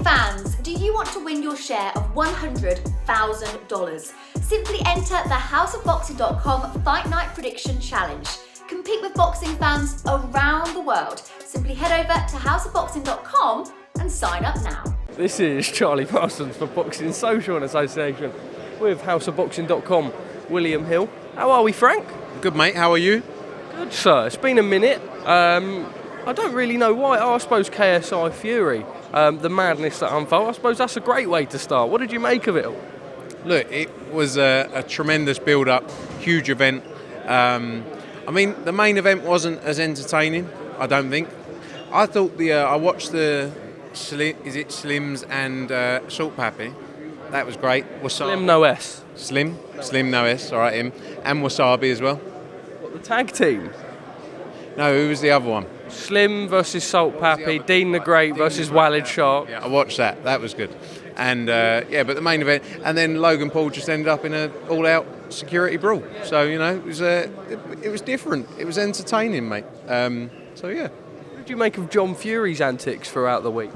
fans, do you want to win your share of $100,000? Simply enter the houseofboxing.com Fight Night Prediction Challenge. Compete with boxing fans around the world. Simply head over to houseofboxing.com and sign up now. This is Charlie Parsons for Boxing Social in association with houseofboxing.com. William Hill. How are we, Frank? Good, mate. How are you? Good, sir. It's been a minute. I don't really know why. I suppose KSI Fury, the madness that unfolded. I suppose that's a great way to start. What did you make of it all? Look, it was a tremendous build-up, huge event. I mean, the main event wasn't as entertaining, I don't think. I thought I watched the Slims and Salt Pappy. That was great. Wasabi. Slim no S. Slim no S, all right, him. And Wasabi as well. What, the tag team? No, who was the other one? Slim versus Salt Pappy, Dean the Great versus Wallin Shark. Yeah, I watched that. That was good. And but the main event, and then Logan Paul just ended up in an all-out security brawl. So it was different. It was entertaining, mate. So yeah. What did you make of John Fury's antics throughout the week?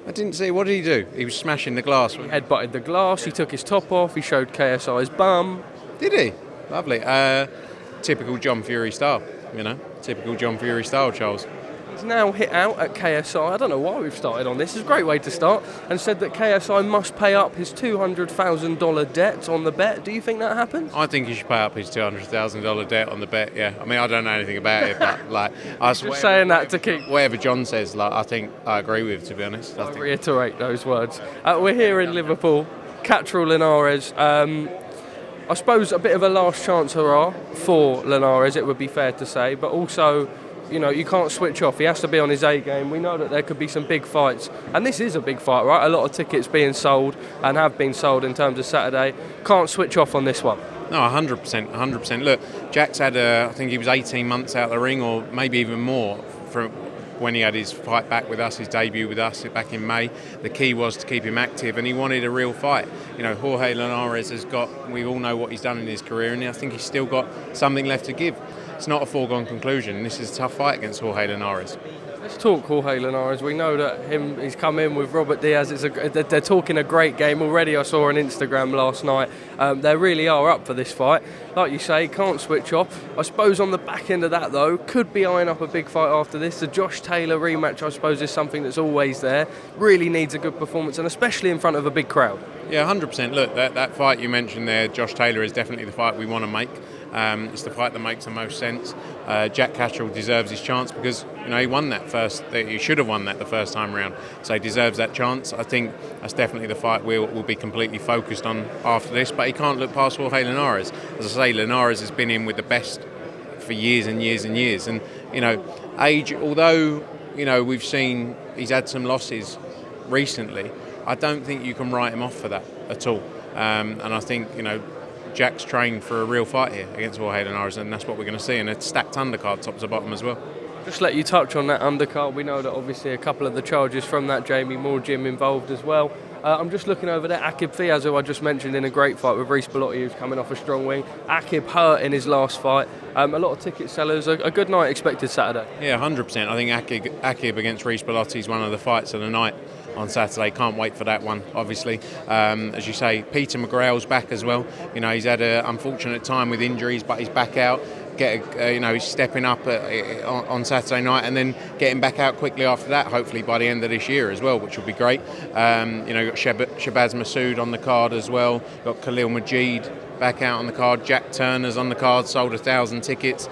I didn't see. What did he do? He was smashing the glass. He headbutted the glass. He took his top off. He showed KSI's bum. Did he? Lovely. Typical John Fury style. Typical John Fury style, Charles. He's now hit out at KSI. I don't know why we've started on this. It's a great way to start. And said that KSI must pay up his $200,000 debt on the bet. Do you think that happens? I think he should pay up his $200,000 debt on the bet, yeah. I mean, I don't know anything about it, but I was just saying that to keep... Whatever John says, I think I agree with, to be honest. I reiterate those words. We're here in Liverpool. Catterall, Linares. I suppose a bit of a last chance hurrah for Linares, it would be fair to say, but also, you can't switch off. He has to be on his A game. We know that there could be some big fights, and this is a big fight, right? A lot of tickets being sold and have been sold in terms of Saturday. Can't switch off on this one. No, 100%. Look, Jack's had, I think he was 18 months out of the ring, or maybe even more, from when he had his fight back with us, his debut with us back in May. The key was to keep him active, and he wanted a real fight. Jorge Linares we all know what he's done in his career, and I think he's still got something left to give. It's not a foregone conclusion. This is a tough fight against Jorge Linares. Let's talk Jorge Linares. We know that he's come in with Robert Diaz. They're talking a great game already. I saw on Instagram last night. They really are up for this fight. Like you say, can't switch off. I suppose on the back end of that, though, could be eyeing up a big fight after this. The Josh Taylor rematch, I suppose, is something that's always there. Really needs a good performance, and especially in front of a big crowd. Yeah, 100%. Look, that fight you mentioned there, Josh Taylor, is definitely the fight we want to make. It's the fight that makes the most sense. Jack Catterall deserves his chance because he won that first. He should have won that the first time round, so he deserves that chance. I think that's definitely the fight we'll be completely focused on after this. But he can't look past Jorge Linares. As I say, Linares has been in with the best for years and years and years. And age, although we've seen he's had some losses recently, I don't think you can write him off for that at all. And I think Jack's trained for a real fight here against Jorge Linares, and that's what we're going to see, and a stacked undercard top to bottom as well. Just let you touch on that undercard. We know that obviously a couple of the charges from that Jamie Moore gym involved as well. I'm just looking over there. Akib Fiaz, who I just mentioned, in a great fight with Reece Bellotti, who's coming off a strong wing. Akib hurt in his last fight. A lot of ticket sellers. A good night expected Saturday. Yeah, 100%. I think Akib against Reece Bellotti is one of the fights of the night on Saturday. Can't wait for that one, obviously. As you say, Peter McGrail's back as well. He's had an unfortunate time with injuries, but he's back out. He's stepping up on Saturday night and then getting back out quickly after that, hopefully by the end of this year as well, which will be great. Got Shabazz Massoud on the card as well. Got Khalil Majid back out on the card. Jack Turner's on the card, sold 1,000 tickets.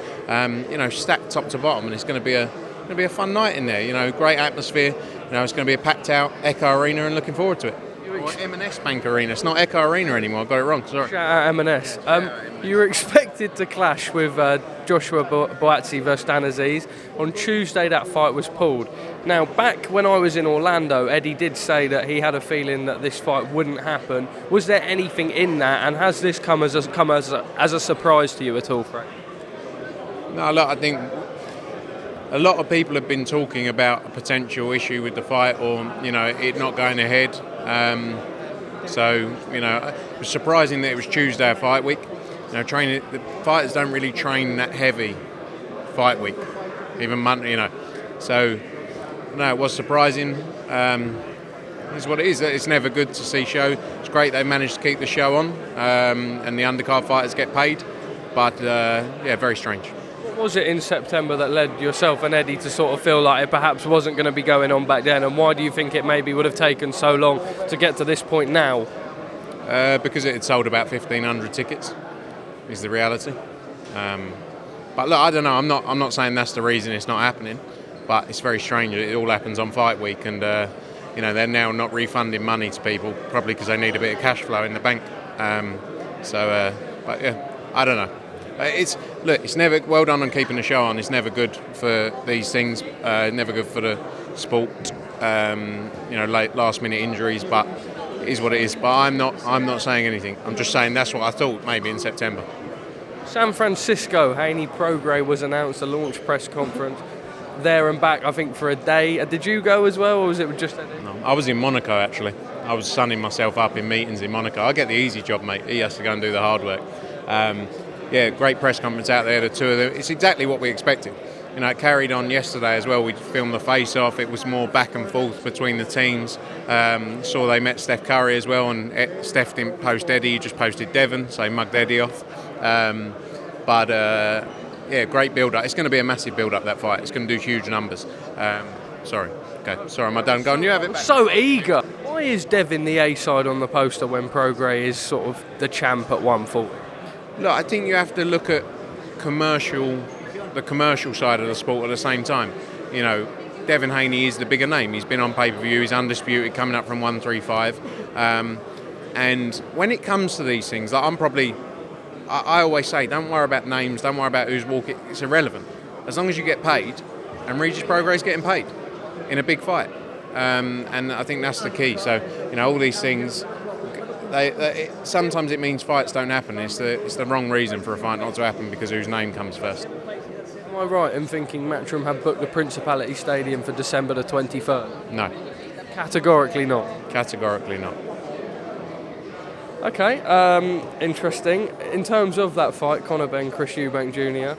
Stacked top to bottom, and it's going to be a fun night in there. Great atmosphere. It's going to be a packed out Echo Arena, and looking forward to it. Or M&S Bank Arena. It's not Echo Arena anymore. I got it wrong. Sorry. Shout out M&S. You were expected to clash with Joshua Buatsi versus Azeez. On Tuesday, that fight was pulled. Now, back when I was in Orlando, Eddie did say that he had a feeling that this fight wouldn't happen. Was there anything in that, and has this come as a surprise to you at all, Frank? No, look, I think a lot of people have been talking about a potential issue with the fight, or it not going ahead. It was surprising that it was Tuesday of fight week. The fighters don't really train that heavy fight week, even Monday. So, no, it was surprising. It's what it is. It's never good to see show. It's great they managed to keep the show on, and the undercard fighters get paid. But very strange. What was it in September that led yourself and Eddie to sort of feel like it perhaps wasn't going to be going on back then? And why do you think it maybe would have taken so long to get to this point now? Because it had sold about 1,500 tickets, is the reality. But look, I don't know. I'm not saying that's the reason it's not happening, but it's very strange. It all happens on fight week, and they're now not refunding money to people, probably because they need a bit of cash flow in the bank. But yeah, I don't know. It's never well done on keeping the show on. It's never good for these things. Never good for the sport. Late last minute injuries, but it is what it is. But I'm not saying anything. I'm just saying that's what I thought maybe in September. San Francisco, Haney Prograis was announced, a launch press conference. There and back, I think, for a day. Did you go as well, or was it just Eddie? No, I was in Monaco, actually. I was sunning myself up in meetings in Monaco. I get the easy job, mate. He has to go and do the hard work. Great press conference out there, the two of them. It's exactly what we expected. It carried on yesterday as well. We filmed the face-off. It was more back and forth between the teams. Saw they met Steph Curry as well, and Steph didn't post Eddie, he just posted Devin, so he mugged Eddie off. Great build-up. It's going to be a massive build-up, that fight. It's going to do huge numbers. Sorry, am I done? Go on, you have it back. So eager. Why is Devin the A-side on the poster when Prograis is sort of the champ at 140? Look, I think you have to look at the commercial side of the sport at the same time. Devin Haney is the bigger name. He's been on pay-per-view. He's undisputed, coming up from 135. And when it comes to these things, I always say, don't worry about names, don't worry about who's walking. It's irrelevant. As long as you get paid, and Regis Prograis is getting paid in a big fight. And I think that's the key. So, all these things, sometimes it means fights don't happen. It's the wrong reason for a fight not to happen because whose name comes first. Am I right in thinking Matchroom have booked the Principality Stadium for December the 23rd? No. Categorically not? Categorically not. Okay, interesting. In terms of that fight, Conor Benn, Chris Eubank Jr.,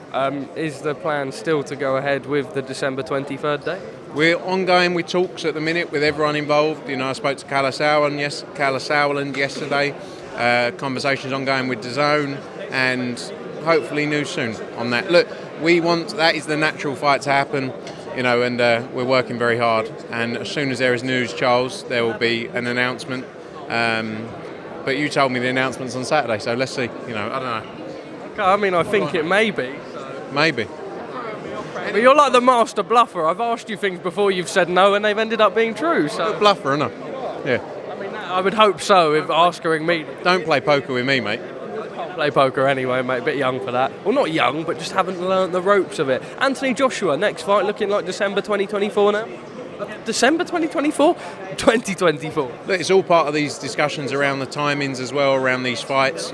is the plan still to go ahead with the December 23rd date? We're ongoing with talks at the minute with everyone involved. I spoke to Cancellation yesterday. Conversations ongoing with DAZN, and hopefully news soon on that. Look, that is the natural fight to happen, and we're working very hard. And as soon as there is news, Charles, there will be an announcement. But you told me the announcement's on Saturday, so let's see. I don't know. Okay, I think it may be. So. Maybe. But you're like the master bluffer. I've asked you things before you've said no, and they've ended up being true. So. A bluffer, isn't it? Yeah. I would hope so, if asking me. Don't play poker with me, mate. I play poker anyway, mate. A bit young for that. Well, not young, but just haven't learnt the ropes of it. Anthony Joshua, next fight, looking like December 2024 now? December 2024? 2024. Look, it's all part of these discussions around the timings as well, around these fights.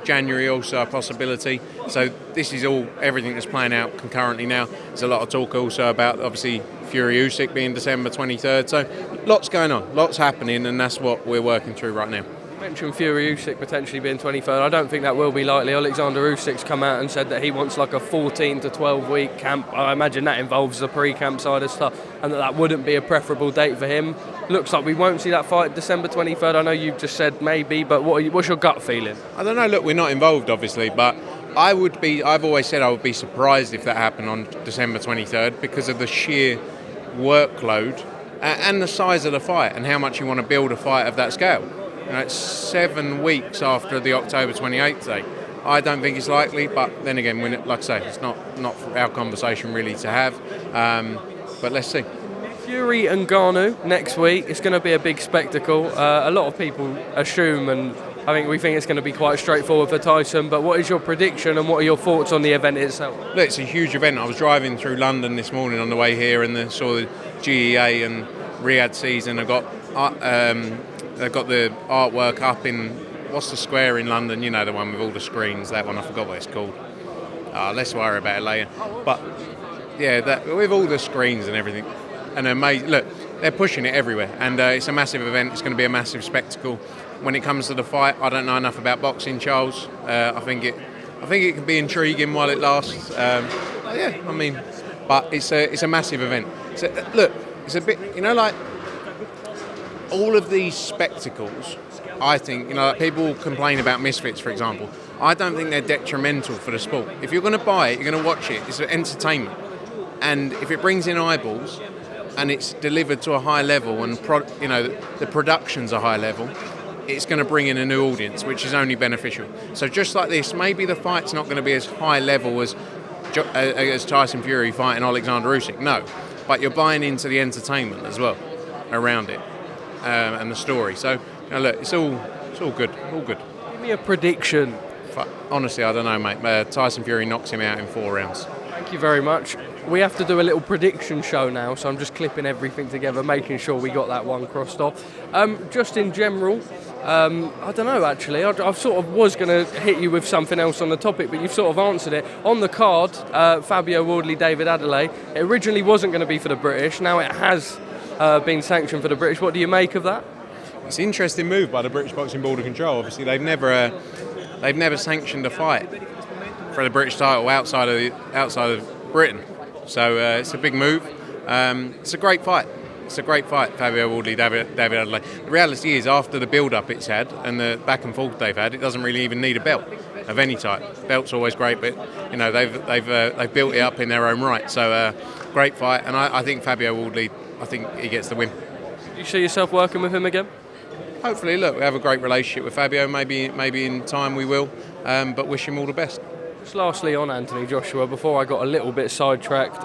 January also a possibility. So this is everything that's playing out concurrently now. There's a lot of talk also about, obviously, Fury Usyk being December 23rd. So lots going on, lots happening, and that's what we're working through right now. You mentioned Fury Usyk potentially being 23rd. I don't think that will be likely. Alexander Usyk's come out and said that he wants like a 14 to 12 week camp. I imagine that involves the pre-camp side of stuff, and that wouldn't be a preferable date for him. Looks like we won't see that fight December 23rd. I know you've just said maybe, but what's your gut feeling? I don't know. Look, we're not involved, obviously, but I've always said I would be surprised if that happened on December 23rd because of the sheer workload and the size of the fight and how much you want to build a fight of that scale. It's 7 weeks after the October 28th date. I don't think it's likely, but then again, like I say, it's not our conversation really to have. But let's see. Fury and Ngannou next week. It's going to be a big spectacle. A lot of people assume, and we think it's going to be quite straightforward for Tyson. But what is your prediction, and what are your thoughts on the event itself? Look, it's a huge event. I was driving through London this morning on the way here, and saw the GEA and Riyadh season. They've got the artwork up in, what's the square in London? The one with all the screens, that one, I forgot what it's called. Let's worry about it later. But, yeah, with all the screens and everything. And amazing. Look, they're pushing it everywhere. And it's a massive event. It's going to be a massive spectacle. When it comes to the fight, I don't know enough about boxing, Charles. I think it can be intriguing while it lasts. But it's a massive event. Look, it's a bit, all of these spectacles, I think, like people complain about misfits, for example. I don't think they're detrimental for the sport. If you're going to buy it, you're going to watch it. It's entertainment, and if it brings in eyeballs, and it's delivered to a high level, and the production's a high level, it's going to bring in a new audience, which is only beneficial. So just like this, maybe the fight's not going to be as high level as Tyson Fury fighting Alexander Usyk. No, but you're buying into the entertainment as well around it and the story. So look, it's all good, all good. Give me a prediction. Honestly, I don't know, mate. Tyson Fury knocks him out in 4 rounds. Thank you very much. We have to do a little prediction show now, so I'm just clipping everything together, making sure we got that one crossed off. Just in general, I don't know actually. I sort of was going to hit you with something else on the topic, but you've sort of answered it. On the card, Fabio, Wardley, David, Adeleye. It originally wasn't going to be for the British. Now it has been sanctioned for the British. What do you make of that? It's an interesting move by the British Boxing Board of Control. Obviously, they've never sanctioned a fight for the British title outside of Britain. So it's a big move. It's a great fight. It's a great fight, Fabio Wardley, David Adeleye. The reality is, after the build-up it's had and the back and forth they've had, it doesn't really even need a belt of any type. Belt's always great, but they've built it up in their own right. So great fight, and I think Fabio Wardley, I think he gets the win. Do you see yourself working with him again? Hopefully, look, we have a great relationship with Fabio. Maybe in time we will, but wish him all the best. Just lastly on Anthony Joshua, before I got a little bit sidetracked,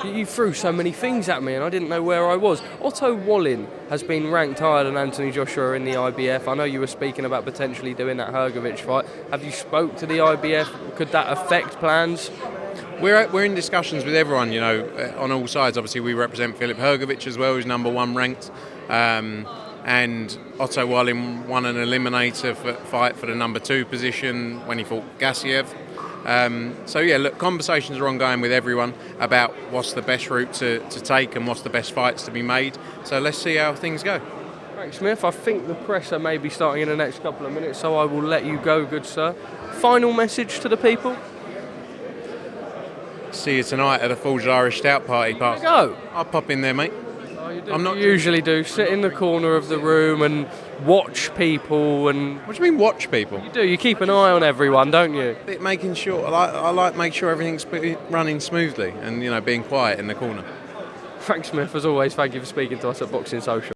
you threw so many things at me and I didn't know where I was. Otto Wallin has been ranked higher than Anthony Joshua in the IBF. I know you were speaking about potentially doing that Hrgovic fight. Have you spoke to the IBF? Could that affect plans? We're in discussions with everyone, on all sides. Obviously, we represent Filip Hrgovic as well, who's number 1 ranked. And Otto Wallin won an eliminator fight for the number 2 position when he fought Gassiev. Look, conversations are ongoing with everyone about what's the best route to take and what's the best fights to be made. So let's see how things go. Thanks, Smith. I think the presser may be starting in the next couple of minutes, so I will let you go, good sir. Final message to the people? See you tonight at the Forged Irish Stout Party, Parsons. Go. I'll pop in there, mate. I'm not usually do. Sit in the corner of the room and watch people. And what do you mean watch people? You do. You keep an eye on everyone, don't you? Making sure. I like make sure everything's running smoothly and being quiet in the corner. Frank Smith, as always, thank you for speaking to us at Boxing Social.